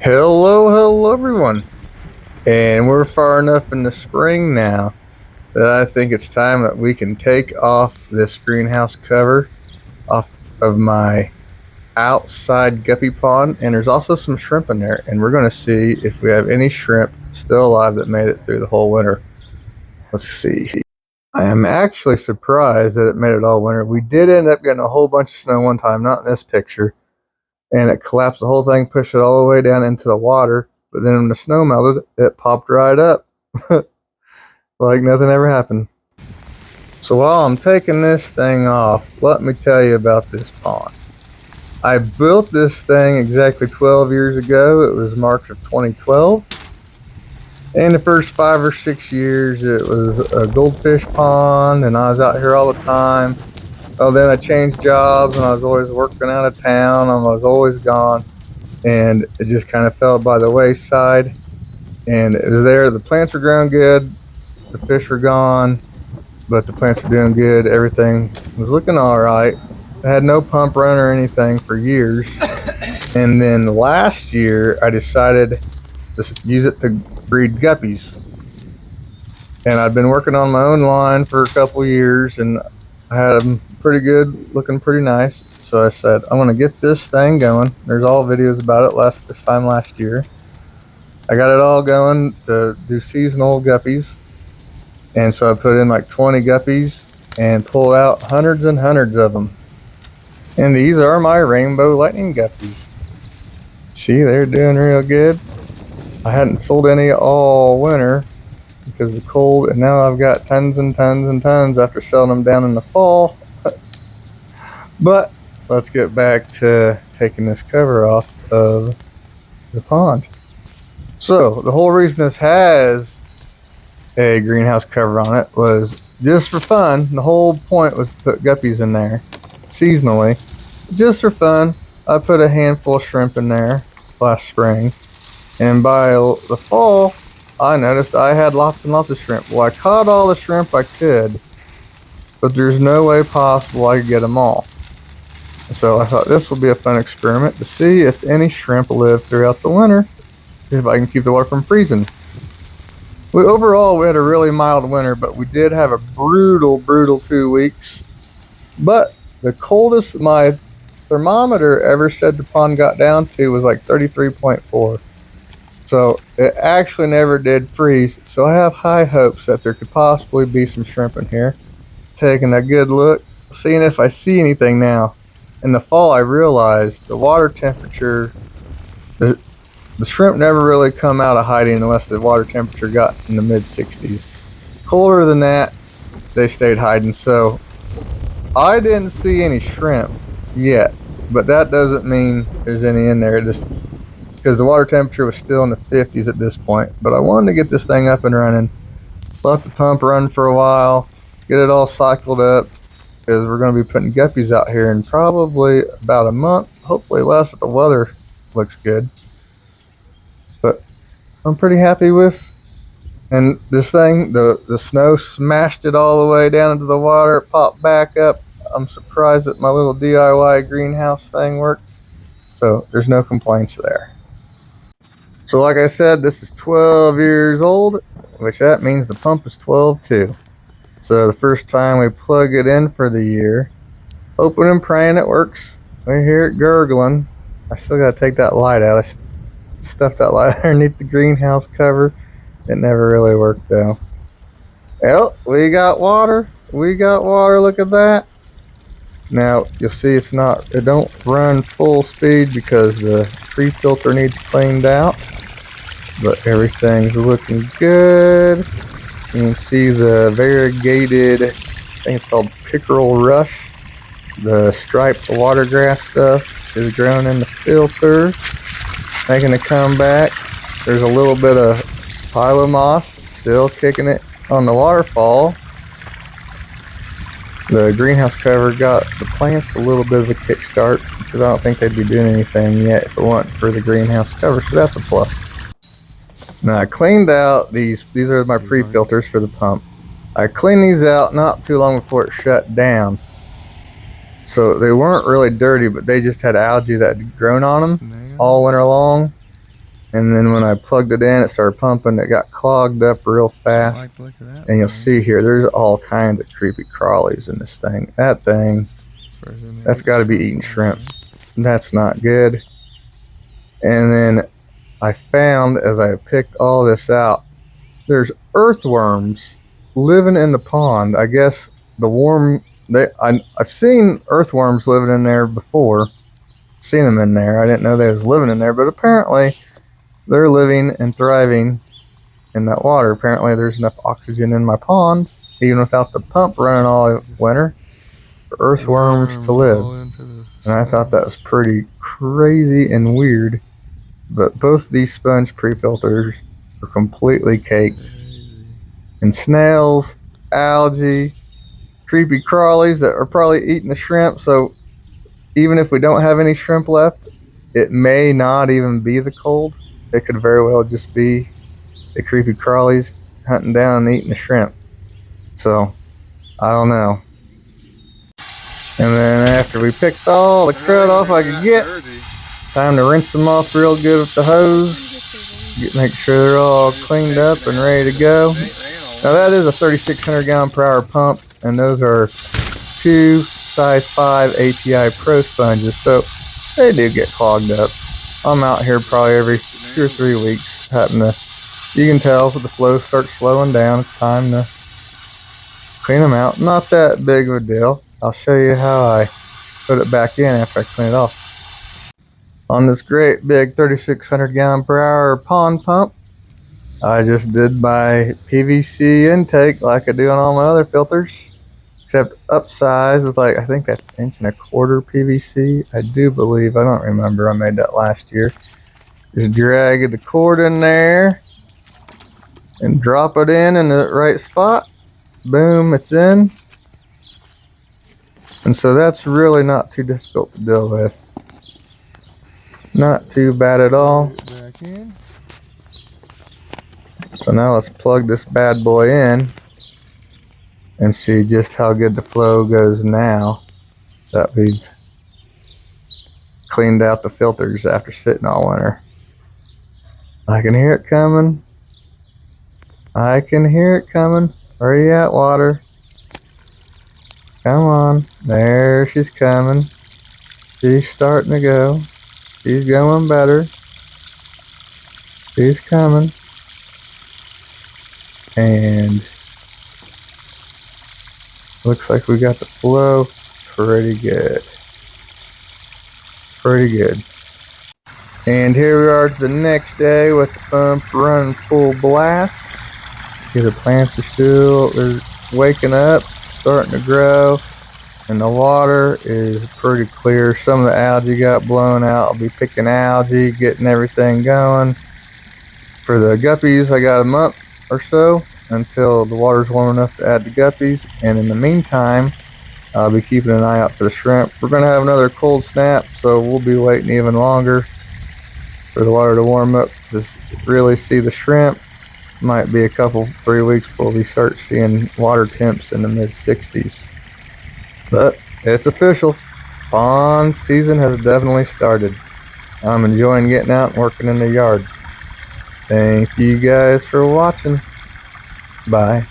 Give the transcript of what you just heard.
Hello everyone, and we're far enough in the spring now that I think it's time that we can take off this greenhouse cover off of my outside guppy pond, and there's also some shrimp in there, and we're going to see if we have any shrimp still alive that made it through the whole winter. Let's see. I am actually surprised that it made it all winter. We did end up getting a whole bunch of snow one time, not in this picture, and it collapsed the whole thing, pushed it all the way down into the water. But then when the snow melted, it popped right up like nothing ever happened. So while I'm taking this thing off, let me tell you about this pond. I built this thing exactly 12 years ago. It was March of 2012. And the first 5 or 6 years, it was a goldfish pond, and I was out here all the time. Oh, then I changed jobs, and I was always working out of town, and I was always gone. And it just kind of fell by the wayside. And it was there. The plants were growing good, the fish were gone, but the plants were doing good. Everything was looking all right. I had no pump run or anything for years. And then last year, I decided to use it to breed guppies. And I'd been working on my own line for a couple years, and I had them pretty good, looking pretty nice. So I said, I'm going to get this thing going. There's all videos about it this time last year. I got it all going to do seasonal guppies. And so I put in like 20 guppies and pulled out hundreds and hundreds of them. And these are my rainbow lightning guppies. See, they're doing real good. I hadn't sold any all winter because of the cold, and now I've got tons and tons and tons after selling them down in the fall. But let's get back to taking this cover off of the pond. So the whole reason this has a greenhouse cover on it was just for fun. The whole point was to put guppies in there seasonally, just for fun. I put a handful of shrimp in there last spring, and by the fall I noticed I had lots and lots of shrimp. Well, I caught all the shrimp I could, but there's no way possible I could get them all. So I thought this will be a fun experiment to see if any shrimp live throughout the winter, if I can keep the water from freezing. Overall, we had a really mild winter, but we did have a brutal 2 weeks. But the coldest my thermometer ever said the pond got down to was like 33.4. So it actually never did freeze. So I have high hopes that there could possibly be some shrimp in here. Taking a good look, seeing if I see anything now. In the fall, I realized the water temperature, the shrimp never really come out of hiding unless the water temperature got in the mid-60s. Colder than that, they stayed hiding. So I didn't see any shrimp yet, but that doesn't mean there's any in there. Just because the water temperature was still in the 50s at this point. But I wanted to get this thing up and running, let the pump run for a while, get it all cycled up, because we're going to be putting guppies out here in probably about a month, hopefully less if the weather looks good. But I'm pretty happy with. And this thing, the snow smashed it all the way down into the water. It popped back up. I'm surprised that my little DIY greenhouse thing worked. So there's no complaints there. So like I said, this is 12 years old, which that means the pump is 12 too. So the first time we plug it in for the year, hoping and praying it works. We hear it gurgling. I still got to take that light out. I stuffed that light underneath the greenhouse cover. It never really worked though. Well, we got water. Look at that. Now you'll see it don't run full speed because the pre-filter needs cleaned out, but everything's looking good. You can see the variegated, I think it's called pickerel rush. The striped watergrass stuff is growing in the filter, making a comeback. There's a little bit of pilo moss still kicking it on the waterfall. The greenhouse cover got the plants a little bit of a kickstart because I don't think they'd be doing anything yet if it wasn't for the greenhouse cover, so that's a plus. Now I cleaned out these are my pre-filters for the pump. I cleaned these out not too long before it shut down. So they weren't really dirty, but they just had algae that had grown on them all winter long. And then when I plugged it in, it started pumping. It got clogged up real fast. Look at that. And you'll see here, there's all kinds of creepy crawlies in this thing. That thing, that's got to be eating shrimp. That's not good. And then I found, as I picked all this out, there's earthworms living in the pond. I guess the worm, I've seen earthworms living in there before. Seen them in there. I didn't know they was living in there, but apparently they're living and thriving in that water. Apparently there's enough oxygen in my pond, even without the pump running all winter, for earthworms to live. And I thought that was pretty crazy and weird. But both of these sponge pre-filters are completely caked in snails, algae, creepy crawlies that are probably eating the shrimp. So even if we don't have any shrimp left, it may not even be the cold. It could very well just be the creepy crawlies hunting down and eating the shrimp. So I don't know. And then after we picked all the crud off I could get, time to rinse them off real good with the hose. Make sure they're all cleaned up and ready to go. Now that is a 3,600 gallon per hour pump, and those are 2 size 5 ATI Pro sponges, so they do get clogged up. I'm out here probably every 2 or 3 weeks. You can tell if the flow starts slowing down, it's time to clean them out. Not that big of a deal. I'll show you how I put it back in after I clean it off. On this great big 3,600 gallon per hour pond pump, I just did my PVC intake like I do on all my other filters, except upsize with I think that's 1.25 inch PVC. I do believe, I don't remember, I made that last year. Just drag the cord in there and drop it in the right spot. Boom, it's in. And so that's really not too difficult to deal with. Not too bad at all. So now let's plug this bad boy in and see just how good the flow goes now that we've cleaned out the filters after sitting all winter. I can hear it coming. I can hear it coming. Where you at, water? Come on. There she's coming. She's starting to go. She's going better. She's coming. And looks like we got the flow pretty good. Pretty good. And here we are to the next day with the pump running full blast. See, the plants they're waking up, starting to grow, and the water is pretty clear. Some of the algae got blown out. I'll be picking algae, getting everything going. For the guppies, I got a month or so until the water's warm enough to add the guppies, and in the meantime I'll be keeping an eye out for the shrimp. We're going to have another cold snap, so we'll be waiting even longer for the water to warm up to really see the shrimp. Might be a couple, 3 weeks before we start seeing water temps in the mid-60s. But it's official. Pond season has definitely started. I'm enjoying getting out and working in the yard. Thank you guys for watching. Bye.